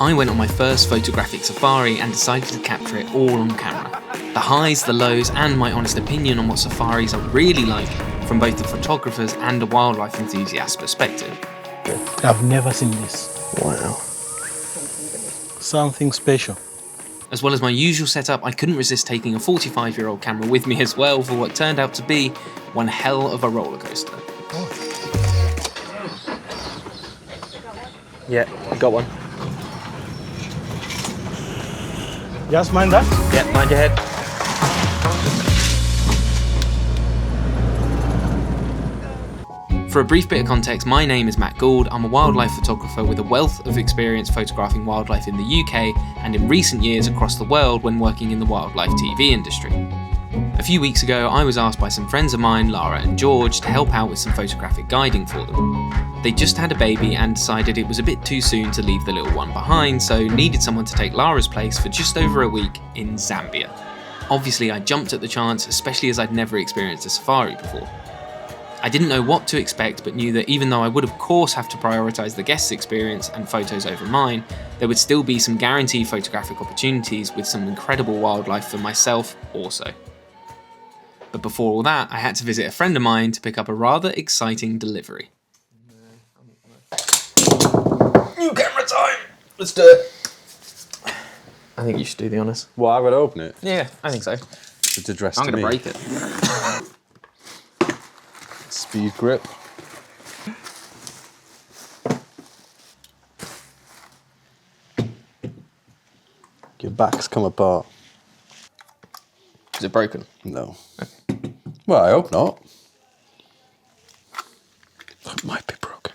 I went on my first photographic safari and decided to capture it all on camera. The highs, the lows, and my honest opinion on what safaris are really like from both the photographer's and a wildlife enthusiast's perspective. I've never seen this. Wow. Something special. As well as my usual setup, I couldn't resist taking a 45-year-old camera with me as well for what turned out to be one hell of a roller coaster. Yeah, got one. Just mind that. Yeah, mind your head. For a brief bit of context, my name is Matt Gould. I'm a wildlife photographer with a wealth of experience photographing wildlife in the UK and in recent years across the world when working in the wildlife TV industry. A few weeks ago, I was asked by some friends of mine, Lara and George, to help out with some photographic guiding for them. They just had a baby and decided it was a bit too soon to leave the little one behind, so needed someone to take Lara's place for just over a week in Zambia. Obviously, I jumped at the chance, especially as I'd never experienced a safari before. I didn't know what to expect, but knew that even though I would of course have to prioritise the guest's experience and photos over mine, there would still be some guaranteed photographic opportunities with some incredible wildlife for myself also. But before all that, I had to visit a friend of mine to pick up a rather exciting delivery. New camera time! Let's do it. I think you should do the honours. Well, I've got to open it. Yeah, I think so. It's addressed I'm to going me. to break it. Speed grip. Your back's come apart. Is it broken? No. Well, I hope not. It might be broken.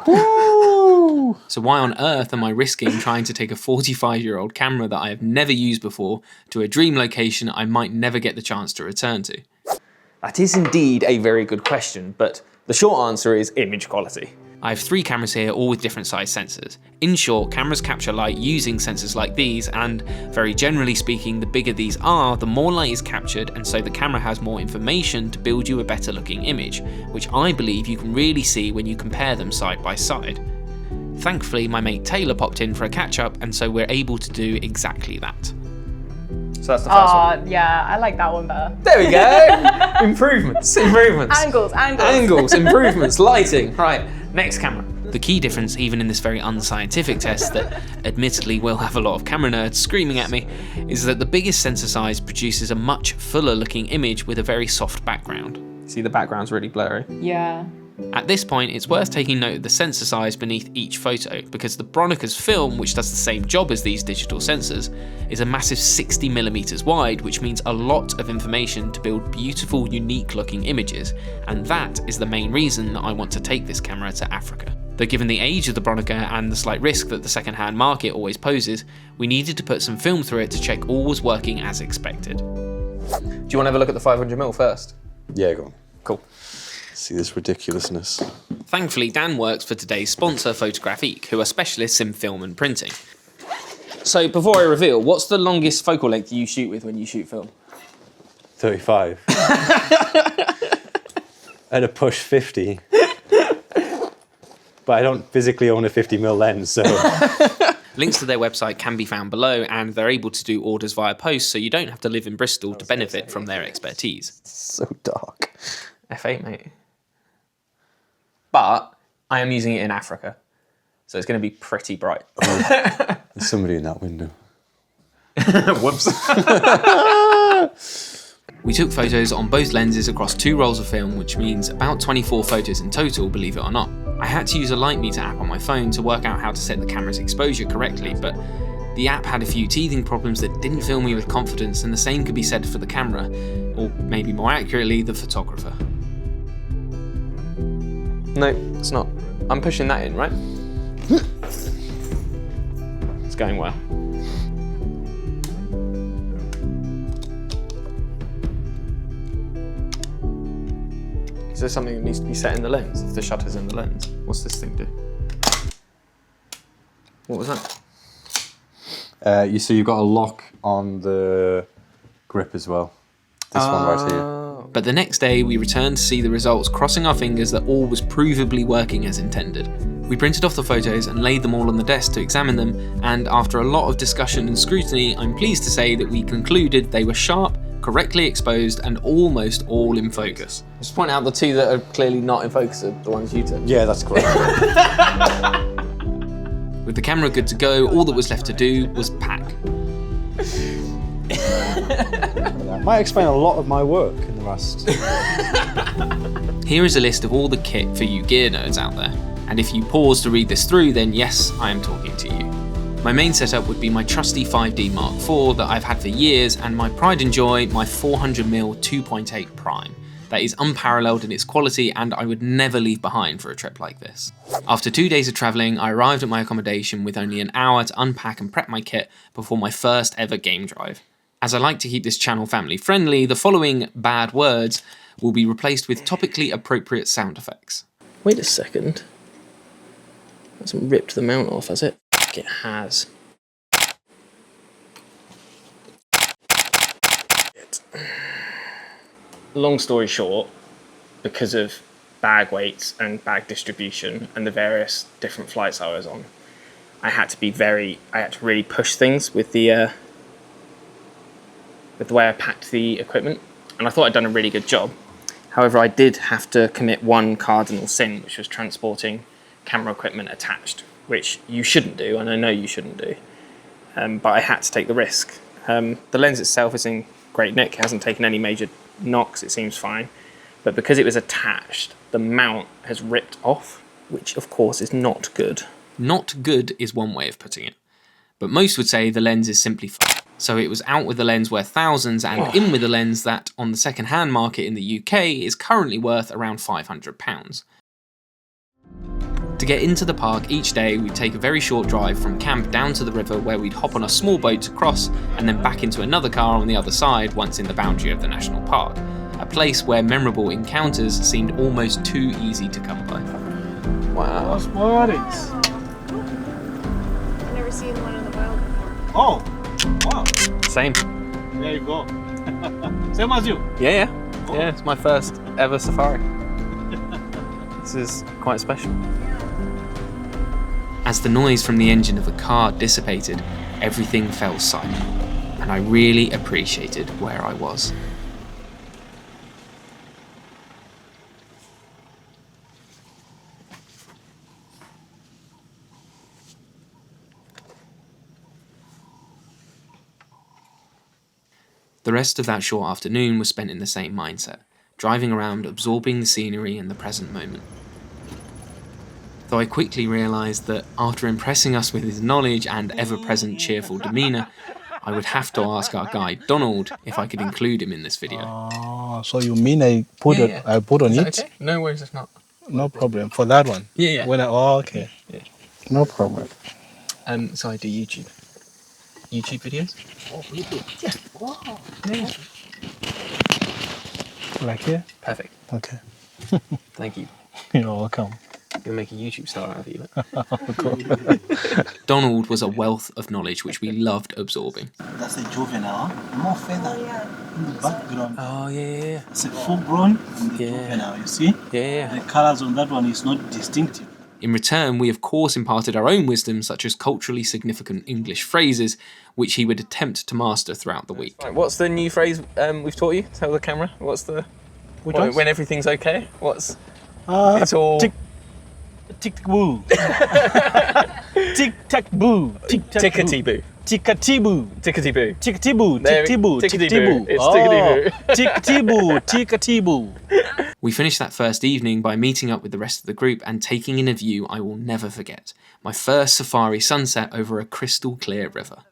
Woo! So why on earth am I risking trying to take a 45-year-old camera that I have never used before to a dream location I might never get the chance to return to? That is indeed a very good question, but the short answer is image quality. I have 3 cameras here, all with different size sensors. In short, cameras capture light using sensors like these, and very generally speaking, the bigger these are, the more light is captured, and so the camera has more information to build you a better looking image, which I believe you can really see when you compare them side by side. Thankfully, my mate Taylor popped in for a catch-up, and so we're able to do exactly that. So that's the first one. Yeah, I like that one better. There we go! Improvements, improvements. Angles. Angles, improvements, lighting. Right, next camera. The key difference, even in this very unscientific test that admittedly will have a lot of camera nerds screaming at me, is that the biggest sensor size produces a much fuller looking image with a very soft background. See, the background's really blurry. Yeah. At this point, it's worth taking note of the sensor size beneath each photo, because the Bronica's film, which does the same job as these digital sensors, is a massive 60mm wide, which means a lot of information to build beautiful, unique looking images, and that is the main reason that I want to take this camera to Africa. Though given the age of the Bronica and the slight risk that the second-hand market always poses, we needed to put some film through it to check all was working as expected. Do you want to have a look at the 500mm first? Yeah, go on. Cool. See this ridiculousness. Thankfully, Dan works for today's sponsor, Photographique, who are specialists in film and printing. So before I reveal, what's the longest focal length you shoot with when you shoot film? 35. At a push 50. But I don't physically own a 50mm lens, so... Links to their website can be found below, and they're able to do orders via post, so you don't have to live in Bristol to benefit from their expertise. so dark. F8, mate. But I am using it in Africa, so it's going to be pretty bright. There's somebody in that window. Whoops. We took photos on both lenses across 2 rolls of film, which means about 24 photos in total, believe it or not. I had to use a light meter app on my phone to work out how to set the camera's exposure correctly, but the app had a few teething problems that didn't fill me with confidence, and the same could be said for the camera, or maybe more accurately, the photographer. No, it's not. I'm pushing that in, right? It's going well. Is there something that needs to be set in the lens? If the shutter's in the lens, what's this thing do? What was that? So you've got a lock on the grip as well. This one right here. But the next day we returned to see the results, crossing our fingers that all was provably working as intended. We printed off the photos and laid them all on the desk to examine them, and after a lot of discussion and scrutiny, I'm pleased to say that we concluded they were sharp, correctly exposed, and almost all in focus. Just point out the two that are clearly not in focus are the ones you took. Yeah, that's correct. With the camera good to go, all that was left to do was pack. That might explain a lot of my work in the last. Here is a list of all the kit for you gear nerds out there, and if you pause to read this through, then yes, I am talking to you. My main setup would be my trusty 5D Mark IV that I've had for years, and my pride and joy, my 400mm 2.8 Prime. That is unparalleled in its quality, and I would never leave behind for a trip like this. After 2 days of travelling, I arrived at my accommodation with only an hour to unpack and prep my kit before my first ever game drive. As I like to keep this channel family friendly, the following bad words will be replaced with topically appropriate sound effects. Wait a second. Hasn't ripped the mount off, has it? It has. Long story short, because of bag weights and bag distribution and the various different flights I was on, I had to really push things with the way I packed the equipment, and I thought I'd done a really good job. However, I did have to commit one cardinal sin, which was transporting camera equipment attached, which you shouldn't do, and I know you shouldn't do, but I had to take the risk. The lens itself is in great nick, it hasn't taken any major knocks, it seems fine, but because it was attached, the mount has ripped off, which of course is not good. Not good is one way of putting it, but most would say the lens is simply f***ed. So it was out with a lens worth thousands and in with a lens that, on the second-hand market in the UK, is currently worth around £500. To get into the park each day, we'd take a very short drive from camp down to the river where we'd hop on a small boat to cross and then back into another car on the other side once in the boundary of the national park, a place where memorable encounters seemed almost too easy to come by. Wow. What is? I've never seen one in the wild before. Oh, wow. Same. There you go. Same as you. Yeah. Yeah, it's my first ever safari. This is quite special. As the noise from the engine of the car dissipated, everything fell silent, and I really appreciated where I was. The rest of that short afternoon was spent in the same mindset, driving around, absorbing the scenery and the present moment. Though I quickly realised that after impressing us with his knowledge and ever-present cheerful demeanour, I would have to ask our guide Donald if I could include him in this video. Oh, so you mean I put I put on it? Okay? No worries if not. No problem for that one. Yeah. When okay. Yeah. No problem. So I do YouTube videos? Oh, YouTube. Yeah. Wow. Yeah. Like here? Perfect. Okay. Thank you. You're welcome. You'll make a YouTube star out of you. Donald was a wealth of knowledge which we loved absorbing. That's a juvenile. More feather in the background. Oh yeah. It's a full grown and the juvenile, you see? Yeah. The colours on that one is not distinctive. In return, we of course imparted our own wisdom, such as culturally significant English phrases, which he would attempt to master throughout the week. Right, what's the new phrase we've taught you? Tell the camera. What's the... when everything's okay? What's... it's all... Tick-boo. Tick-tack-boo. Tickety-boo. Tickety-boo. Tickety-boo. Tickety-boo. Tickety-boo. Tickety-boo. It's tickety-boo. Tickety-boo. We finished that first evening by meeting up with the rest of the group and taking in a view I will never forget. My first safari sunset over a crystal clear river.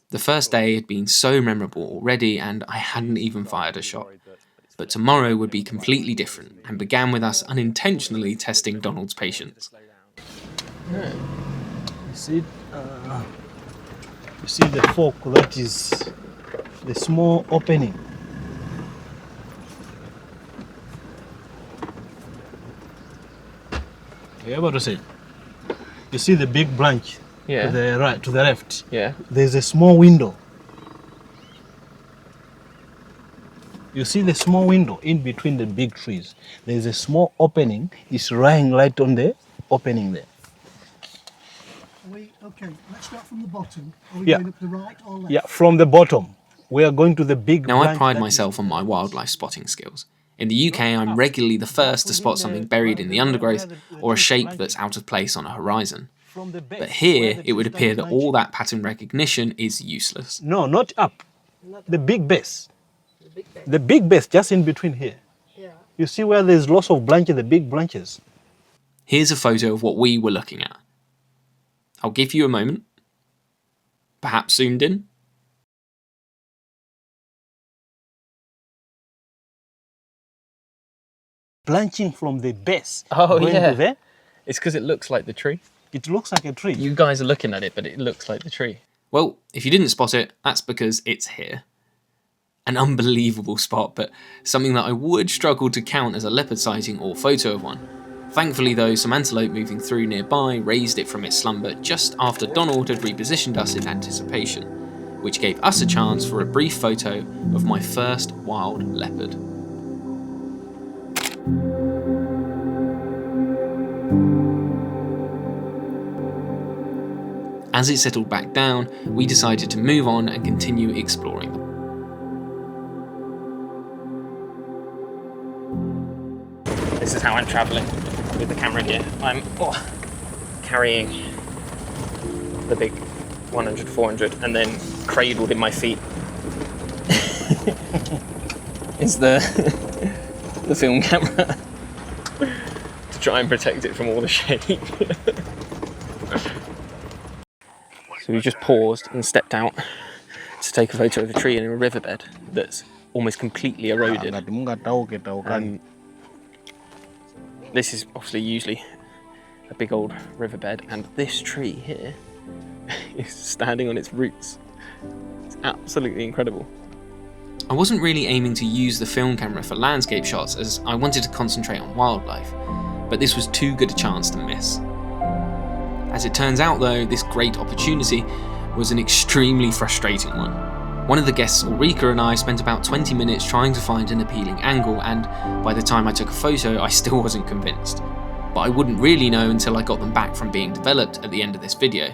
The first day had been so memorable already and I hadn't even fired a shot. But tomorrow would be completely different and began with us unintentionally testing Donald's patience. You see the fork, that is the small opening. Are you able to see? You see the big branch to the right, to the left. Yeah. There's a small window. You see the small window in between the big trees. There's a small opening. It's lying right on the opening there. Okay, let's start from the bottom. Are we Yeah. going up the right or left? Yeah, from the bottom. We are going to the big Now, I branch pride that myself is- on my wildlife spotting skills. In the UK, I'm regularly the first to spot something buried in the undergrowth or a shape that's out of place on a horizon. From the base, But here, where the it would tree appear stand that is all that pattern recognition is useless. No, not up. The big base. The big base just in between here. Yeah. You see where there's lots of branches, the big branches. Here's a photo of what we were looking at. I'll give you a moment. Perhaps zoomed in. Branching from the base. Oh, going yeah. to there. It's because it looks like the tree. It looks like a tree. You guys are looking at it, but it looks like the tree. Well, if you didn't spot it, that's because it's here. An unbelievable spot, but something that I would struggle to count as a leopard sighting or photo of one. Thankfully though, some antelope moving through nearby raised it from its slumber just after Donald had repositioned us in anticipation, which gave us a chance for a brief photo of my first wild leopard. As it settled back down, we decided to move on and continue exploring them. This is how I'm travelling with the camera here. I'm carrying the big 100-400 and then cradled in my feet is the film camera to try and protect it from all the shade. So we just paused and stepped out to take a photo of a tree in a riverbed that's almost completely eroded. This is obviously usually a big old riverbed, and this tree here is standing on its roots. It's absolutely incredible. I wasn't really aiming to use the film camera for landscape shots as I wanted to concentrate on wildlife, but this was too good a chance to miss. As it turns out though, this great opportunity was an extremely frustrating one. One of the guests, Ulrika, and I spent about 20 minutes trying to find an appealing angle, and by the time I took a photo, I still wasn't convinced. But I wouldn't really know until I got them back from being developed at the end of this video,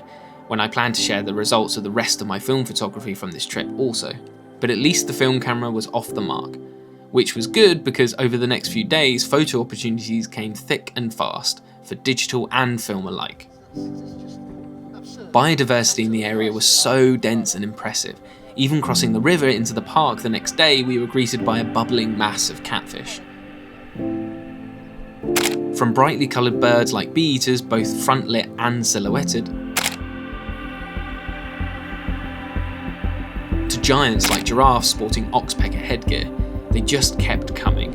when I plan to share the results of the rest of my film photography from this trip also. But at least the film camera was off the mark, which was good because over the next few days, photo opportunities came thick and fast, for digital and film alike. Biodiversity in the area was so dense and impressive. Even crossing the river into the park the next day, we were greeted by a bubbling mass of catfish. From brightly coloured birds like bee-eaters, both front-lit and silhouetted, to giants like giraffes sporting oxpecker headgear, they just kept coming.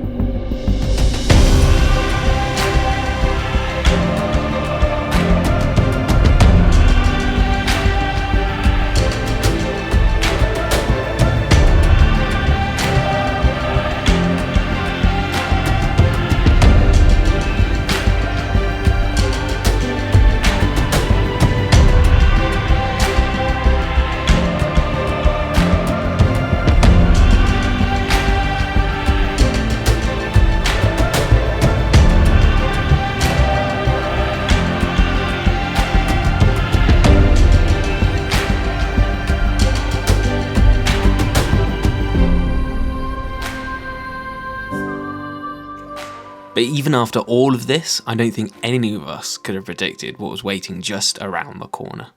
But even after all of this, I don't think any of us could have predicted what was waiting just around the corner.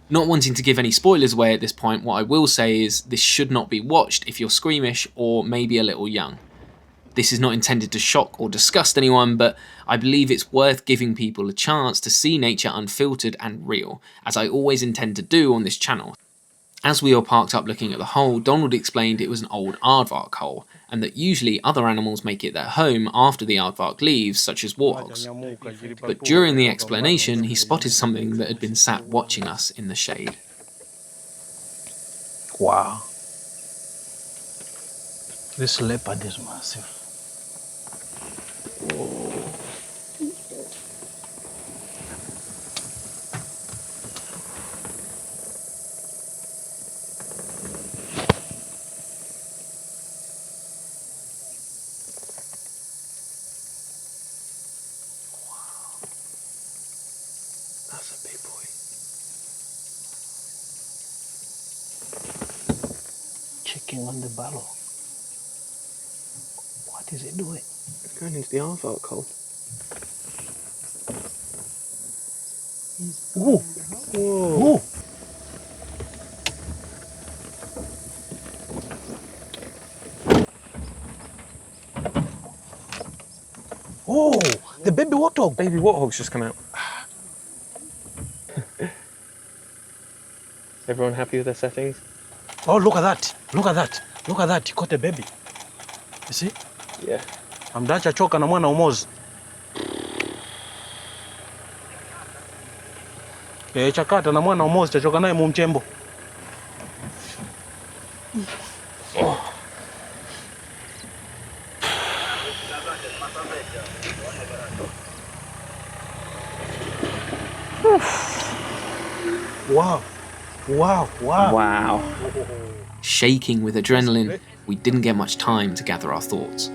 Not wanting to give any spoilers away at this point, what I will say is this should not be watched if you're squeamish or maybe a little young. This is not intended to shock or disgust anyone, but I believe it's worth giving people a chance to see nature unfiltered and real, as I always intend to do on this channel. As we were parked up looking at the hole, Donald explained it was an old aardvark hole, and that usually other animals make it their home after the aardvark leaves, such as warthogs. But during the explanation, he spotted something that had been sat watching us in the shade. Wow. This leopard is massive. Whoa. That's a big boy. Checking on the barrel. What is it doing? It's going into the aardvark hole. Ooh! Whoa. Ooh! Oh! The baby warthog! Baby warthog's just come out. Everyone happy with their settings? Oh, look at that! Look at that! Look at that! He caught a baby. You see? Yeah. Amdacha choka na mwana umozi. Chakata na mwana umozi chachoka naye mu mchembo. Wow. Wow. Wow. Wow. Shaking with adrenaline, we didn't get much time to gather our thoughts.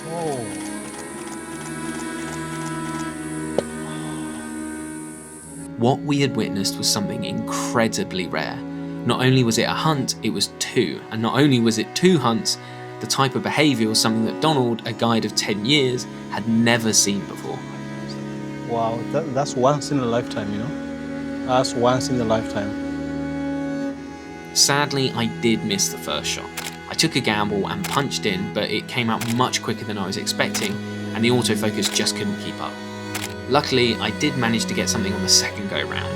Oh. What we had witnessed was something incredibly rare. Not only was it a hunt, it was two. And not only was it two hunts, the type of behaviour was something that Donald, a guide of 10 years, had never seen before. Wow, that's once in a lifetime, you know? That's once in a lifetime. Sadly, I did miss the first shot. I took a gamble and punched in, but it came out much quicker than I was expecting, and the autofocus just couldn't keep up. Luckily, I did manage to get something on the second go round.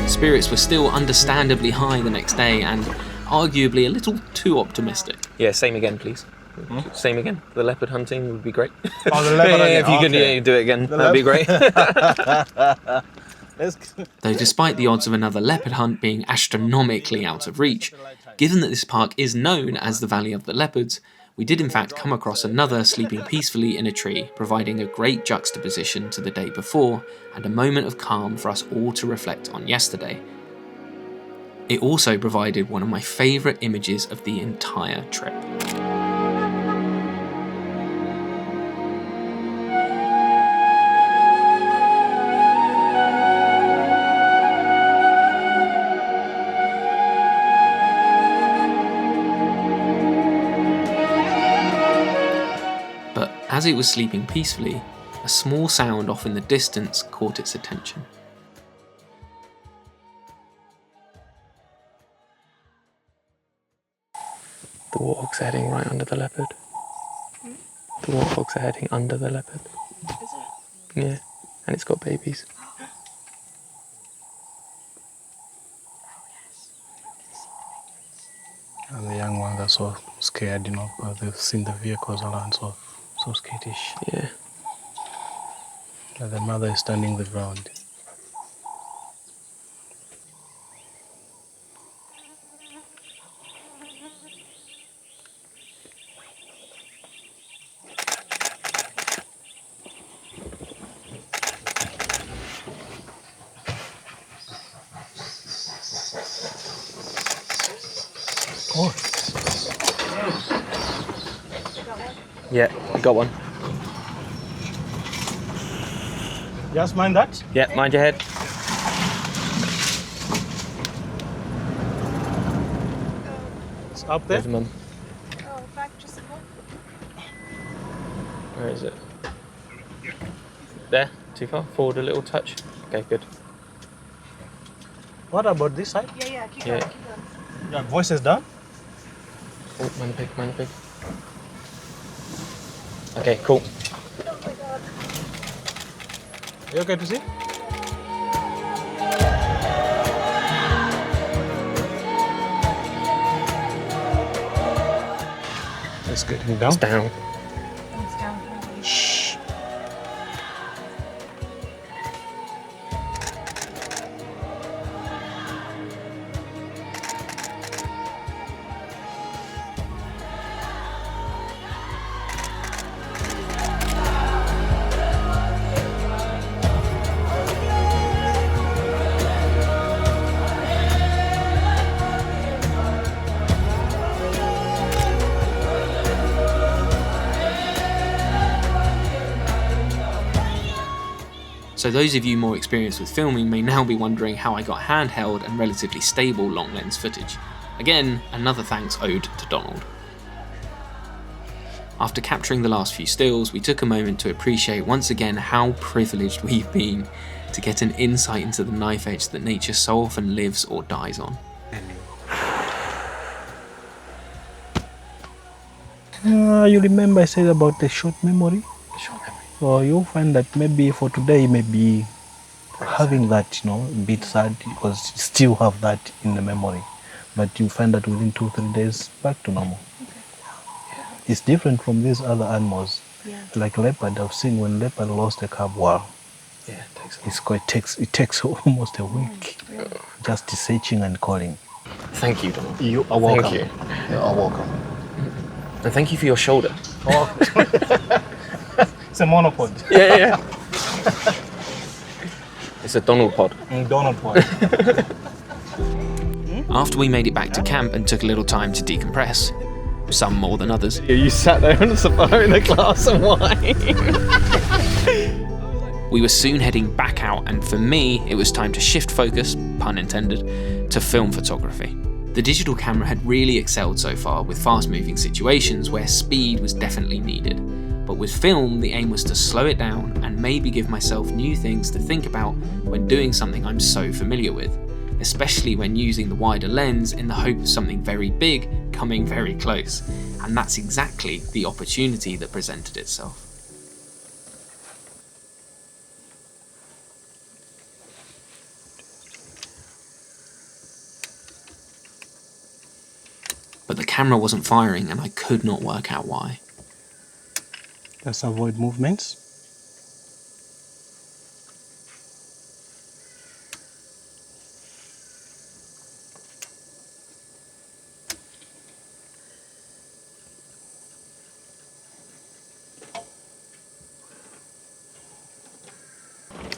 Spirits were still understandably high the next day and arguably a little too optimistic. Yeah, same again, please. Same again. The leopard hunting would be great. Oh, the leopard hunting, if you could okay. do it again, that'd be great. Though despite the odds of another leopard hunt being astronomically out of reach, given that this park is known as the Valley of the Leopards, we did in fact come across another sleeping peacefully in a tree, providing a great juxtaposition to the day before and a moment of calm for us all to reflect on yesterday. It also provided one of my favourite images of the entire trip. As it was sleeping peacefully, a small sound off in the distance caught its attention. The warthogs are heading right under the leopard. The warthogs are heading under the leopard. Is it? Yeah, and it's got babies. And the young ones are so scared, you know, because they've seen the vehicles around, so skittish. Yeah. And the mother is standing the ground. Oh. Yeah, we got one. Just mind that. Yeah, mind your head. It's up there. There's mum. Oh, back just a bit. Where is it? There? Too far? Forward a little touch? Okay, good. What about this side? Yeah, keep Yeah. going, keep going. Yeah, voice is done. Oh, mind the pig, mind the pig. Okay, cool. Oh my god. Are you okay to see? Let's get him down. It's down. It's down. Shh. So those of you more experienced with filming may now be wondering how I got handheld and relatively stable long lens footage. Again, another thanks owed to Donald. After capturing the last few stills, we took a moment to appreciate once again how privileged we've been to get an insight into the knife edge that nature so often lives or dies on. You remember I said about the short memory? Short memory. So you'll find that maybe for today, maybe having that, a bit sad because you still have that in the memory. But you find that within 2-3 days, back to normal. It's different from these other animals. Yeah. Like leopard, I've seen when leopard lost a cub, wow. Yeah, It takes almost a week just searching and calling. Thank you, Donald. You are welcome. Thank you. You are welcome. And thank you for your shoulder. Oh. It's a monopod. Yeah. It's a Donald pod. Donald pod. After we made it back to camp and took a little time to decompress, some more than others, You sat there on the sofa in a glass of wine. we were soon heading back out, and for me, it was time to shift focus, pun intended, to film photography. The digital camera had really excelled so far with fast-moving situations where speed was definitely needed. But with film, the aim was to slow it down and maybe give myself new things to think about when doing something I'm so familiar with, especially when using the wider lens in the hope of something very big coming very close. And that's exactly the opportunity that presented itself. But the camera wasn't firing and I could not work out why. Just avoid movements.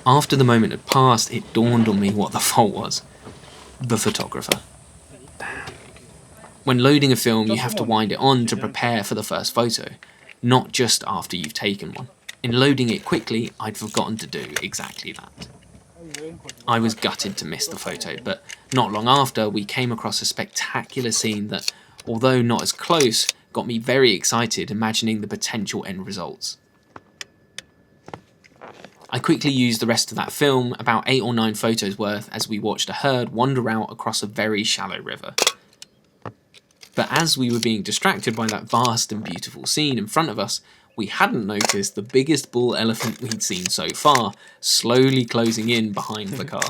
After the moment had passed, it dawned on me what the fault was. The photographer. When loading a film, you have to wind it on to prepare for the first photo, not just after you've taken one. In loading it quickly, I'd forgotten to do exactly that. I was gutted to miss the photo, but not long after, we came across a spectacular scene that, although not as close, got me very excited imagining the potential end results. I quickly used the rest of that film, about 8 or 9 photos worth, as we watched a herd wander out across a very shallow river. But as we were being distracted by that vast and beautiful scene in front of us, we hadn't noticed the biggest bull elephant we'd seen so far, slowly closing in behind the car.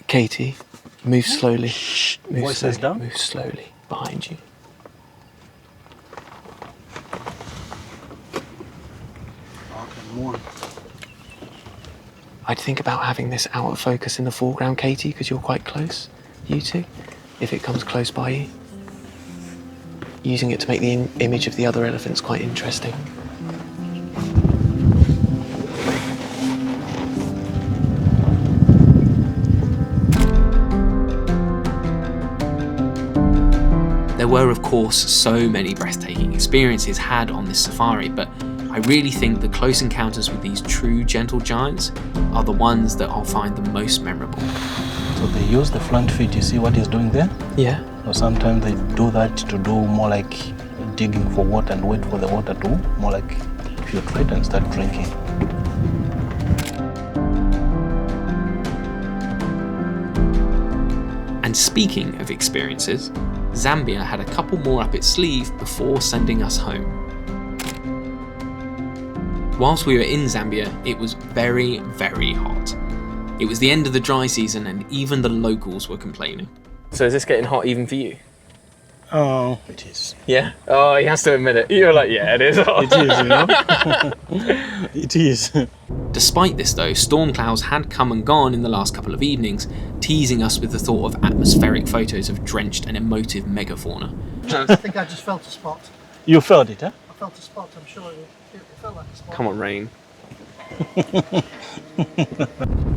Katie, move slowly. Move Voices slowly. down? Move slowly. Behind you. I'd think about having this out of focus in the foreground, Katie, because you're quite close, you two, if it comes close by you. Using it to make the image of the other elephants quite interesting. There were, of course, so many breathtaking experiences had on this safari, but I really think the close encounters with these true gentle giants are the ones that I'll find the most memorable. So they use the front feet, you see what he's doing there? Yeah. Or sometimes they do that to do more like digging for water and wait for the water to, more like filtrate and start drinking. And speaking of experiences, Zambia had a couple more up its sleeve before sending us home. Whilst we were in Zambia, it was very, very hot. It was the end of the dry season and even the locals were complaining. So is this getting hot even for you? Oh, it is. Yeah. Oh, he has to admit it. You're like, yeah, it is hot. It is, you know? It is. Despite this though, storm clouds had come and gone in the last couple of evenings, teasing us with the thought of atmospheric photos of drenched and emotive megafauna. I think I just felt a spot. You felt it, huh? I felt a spot. I'm sure it felt like a spot. Come on, rain.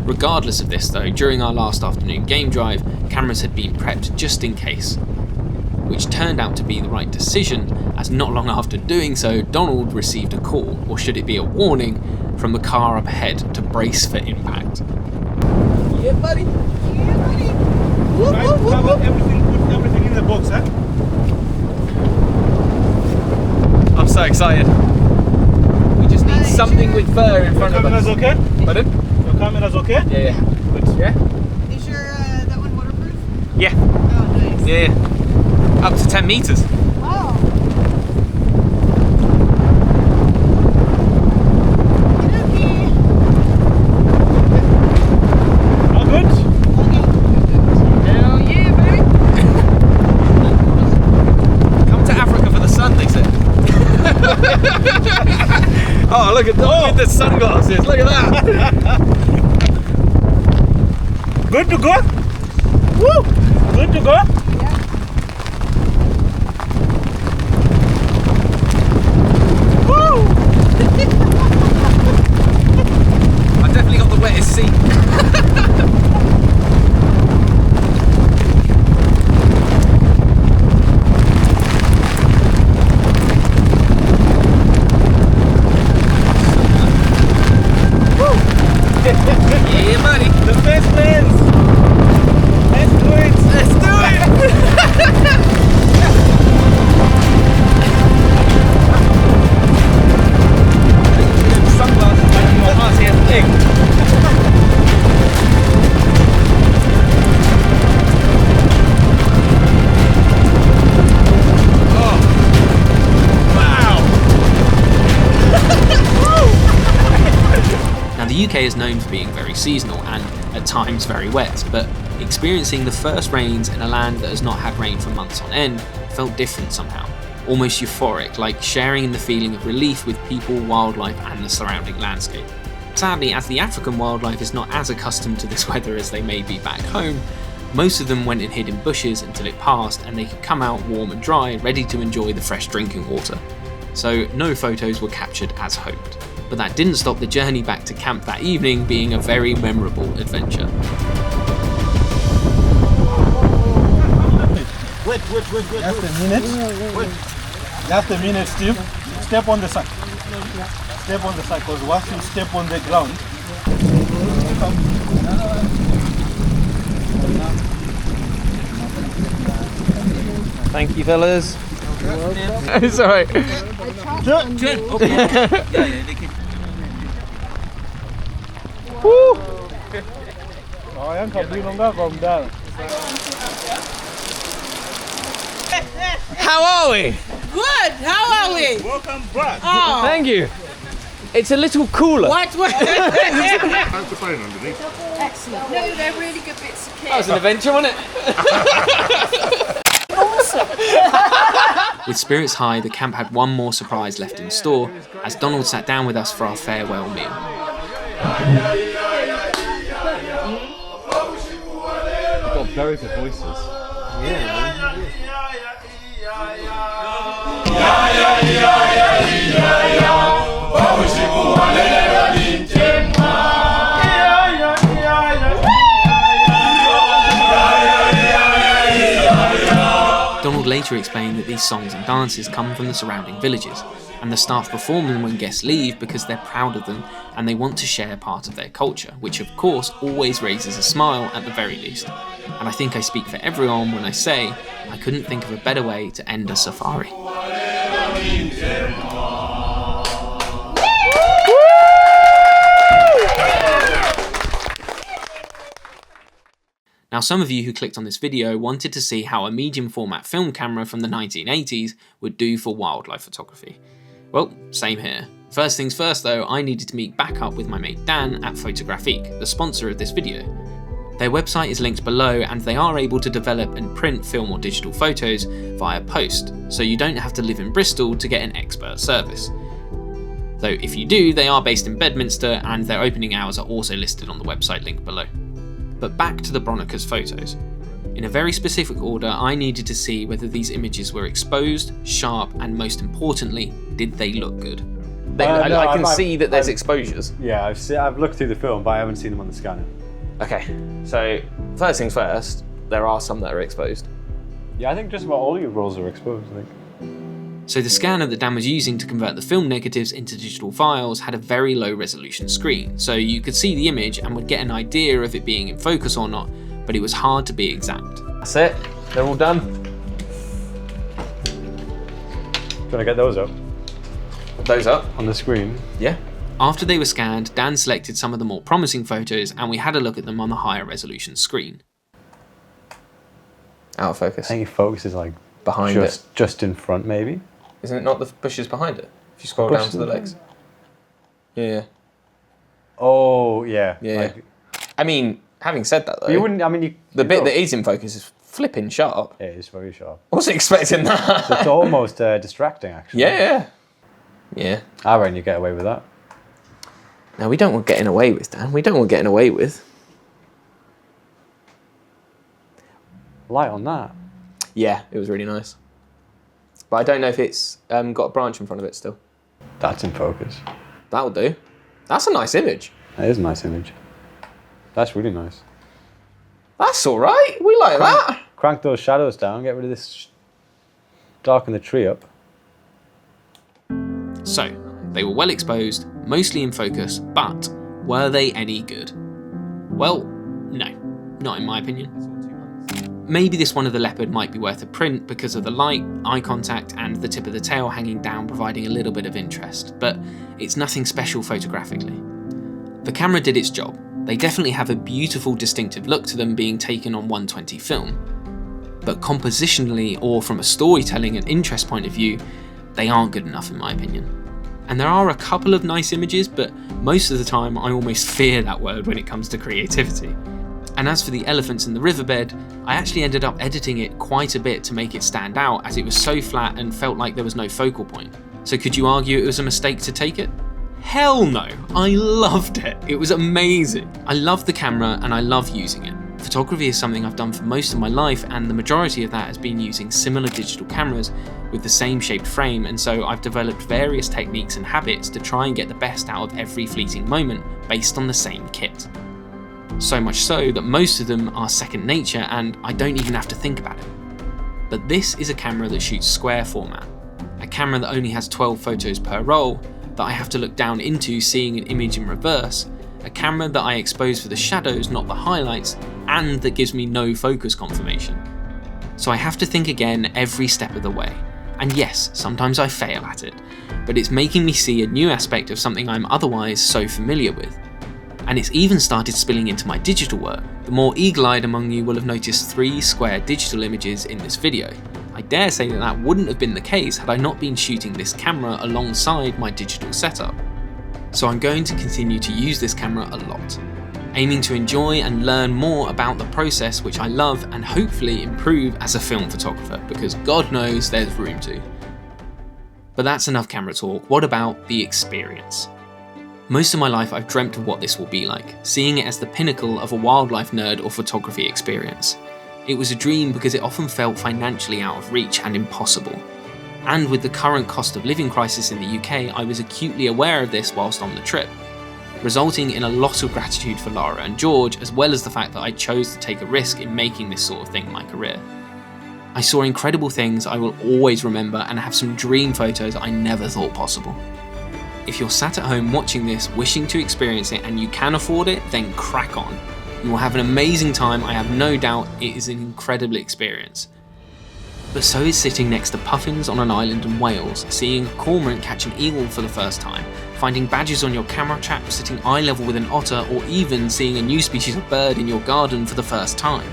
Regardless of this though, during our last afternoon game drive, cameras had been prepped just in case, which turned out to be the right decision, as not long after doing so, Donald received a call, or should it be a warning, from the car up ahead to brace for impact. Yeah, buddy. Put everything in the box, eh? I'm so excited. We just need something with fur in front of us. Your camera's okay? Pardon? Your camera's okay? Yeah. Good. Yeah? Is your that one waterproof? Yeah. Oh, nice. Yeah. Up to 10 meters. Wow. Okay. All good? Hell yeah, baby. Come to Africa for the sun, they said. Oh, look at the sunglasses. Look at that. Good to go? Woo! Good to go? Woo! I definitely got the wettest seat. Yeah, buddy. The face lens! Let's do it! Let's do it! Sunglasses make your heart here thing. Oh. Wow. Now the UK is known for being very seasonal and at times very wet, but experiencing the first rains in a land that has not had rain for months on end felt different somehow. Almost euphoric, like sharing in the feeling of relief with people, wildlife and the surrounding landscape. Sadly, as the African wildlife is not as accustomed to this weather as they may be back home, most of them went and hid in bushes until it passed and they could come out warm and dry, ready to enjoy the fresh drinking water. So no photos were captured as hoped. But that didn't stop the journey back to camp that evening being a very memorable adventure. Wait. Just a minute. Wait. Just a minute, Steve. Step on the side. Step on the side, because once you step on the ground, Thank you, fellas. It's alright. How are we? Good. How are we? welcome back. Oh, Thank you. It's a little cooler. what? Excellent. No, they're really good bits of kit. That was an adventure, wasn't it? With spirits high, the camp had one more surprise left in store as Donald sat down with us for our farewell meal. You've got very good voices. Donald later explained that these songs and dances come from the surrounding villages, and the staff perform them when guests leave because they're proud of them and they want to share part of their culture, which of course always raises a smile at the very least. And I think I speak for everyone when I say I couldn't think of a better way to end a safari. Now, some of you who clicked on this video wanted to see how a medium format film camera from the 1980s would do for wildlife photography. Well, same here. First things first though, I needed to meet back up with my mate Dan at Photographique, the sponsor of this video. Their website is linked below and they are able to develop and print film or digital photos via post, so you don't have to live in Bristol to get an expert service. Though if you do, they are based in Bedminster and their opening hours are also listed on the website link below. But back to the Bronica's photos. In a very specific order, I needed to see whether these images were exposed, sharp, and most importantly, did they look good? I can see that there's exposures. Yeah, I've looked through the film, but I haven't seen them on the scanner. Okay, so first things first, there are some that are exposed. Yeah, I think just about all your rolls are exposed, I think. So the scanner that Dan was using to convert the film negatives into digital files had a very low resolution screen, so you could see the image and would get an idea of it being in focus or not, but it was hard to be exact. That's it, they're all done. Do you want to get those up? Those up? On the screen? Yeah. After they were scanned, Dan selected some of the more promising photos and we had a look at them on the higher resolution screen. Out of focus. I think it focuses like behind just in front, maybe. Isn't it not the bushes behind it? If you scroll down to the legs. Yeah. Oh, yeah. Yeah. Like, I mean, having said that though, you wouldn't, I mean, the bit that is in focus is flipping sharp. It is very sharp. I wasn't expecting that. So it's almost distracting, actually. Yeah. Yeah. I reckon you get away with that. No, we don't want getting away with, Dan. We don't want getting away with. Light on that. Yeah, it was really nice. But I don't know if it's got a branch in front of it still. That's in focus. That'll do. That's a nice image. That is a nice image. That's really nice. That's all right. We like that. Crank those shadows down, get rid of this, darken the tree up. So, they were well exposed, mostly in focus, but were they any good? Well, no, not in my opinion. Maybe this one of the Leopard might be worth a print because of the light, eye contact, and the tip of the tail hanging down providing a little bit of interest, but it's nothing special photographically. The camera did its job. They definitely have a beautiful distinctive look to them being taken on 120 film. But compositionally or from a storytelling and interest point of view, they aren't good enough in my opinion. And there are a couple of nice images, but most of the time I almost fear that word when it comes to creativity. And as for the elephants in the riverbed, I actually ended up editing it quite a bit to make it stand out as it was so flat and felt like there was no focal point. So could you argue it was a mistake to take it? Hell no, I loved it. It was amazing. I love the camera and I love using it. Photography is something I've done for most of my life and the majority of that has been using similar digital cameras with the same shaped frame, and so I've developed various techniques and habits to try and get the best out of every fleeting moment based on the same kit. So much so that most of them are second nature and I don't even have to think about it. But this is a camera that shoots square format, a camera that only has 12 photos per roll, that I have to look down into seeing an image in reverse, a camera that I expose for the shadows, not the highlights, and that gives me no focus confirmation. So I have to think again every step of the way. And yes, sometimes I fail at it, but it's making me see a new aspect of something I'm otherwise so familiar with. And it's even started spilling into my digital work. The more eagle-eyed among you will have noticed 3 square digital images in this video. I dare say that that wouldn't have been the case had I not been shooting this camera alongside my digital setup. So I'm going to continue to use this camera a lot, aiming to enjoy and learn more about the process which I love and hopefully improve as a film photographer, because God knows there's room to. But that's enough camera talk. What about the experience? Most of my life I've dreamt of what this will be like, seeing it as the pinnacle of a wildlife nerd or photography experience. It was a dream because it often felt financially out of reach and impossible. And with the current cost of living crisis in the UK, I was acutely aware of this whilst on the trip, resulting in a lot of gratitude for Lara and George, as well as the fact that I chose to take a risk in making this sort of thing my career. I saw incredible things I will always remember and have some dream photos I never thought possible. If you're sat at home watching this, wishing to experience it and you can afford it, then crack on. You will have an amazing time. I have no doubt it is an incredible experience. But so is sitting next to puffins on an island in Wales, seeing a cormorant catch an eagle for the first time, finding badgers on your camera trap, sitting eye level with an otter, or even seeing a new species of bird in your garden for the first time.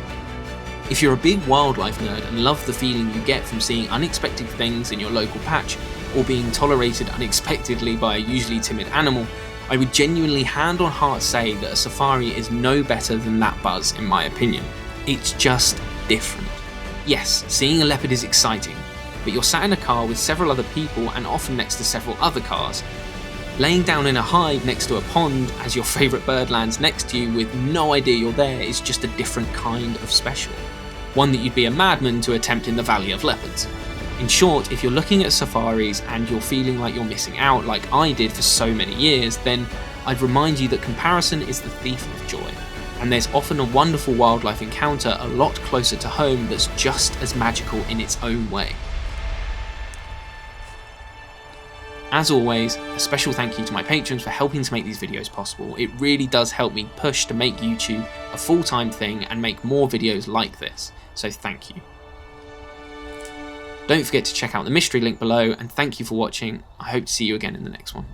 If you're a big wildlife nerd and love the feeling you get from seeing unexpected things in your local patch, or being tolerated unexpectedly by a usually timid animal, I would genuinely hand on heart say that a safari is no better than that buzz in my opinion. It's just different. Yes, seeing a leopard is exciting, but you're sat in a car with several other people and often next to several other cars. Laying down in a hive next to a pond as your favourite bird lands next to you with no idea you're there is just a different kind of special. one that you'd be a madman to attempt in the Valley of Leopards. In short, if you're looking at safaris and you're feeling like you're missing out like I did for so many years, then I'd remind you that comparison is the thief of joy, and there's often a wonderful wildlife encounter a lot closer to home that's just as magical in its own way. As always, a special thank you to my patrons for helping to make these videos possible. It really does help me push to make YouTube a full-time thing and make more videos like this, so thank you. Don't forget to check out the mystery link below, and thank you for watching. I hope to see you again in the next one.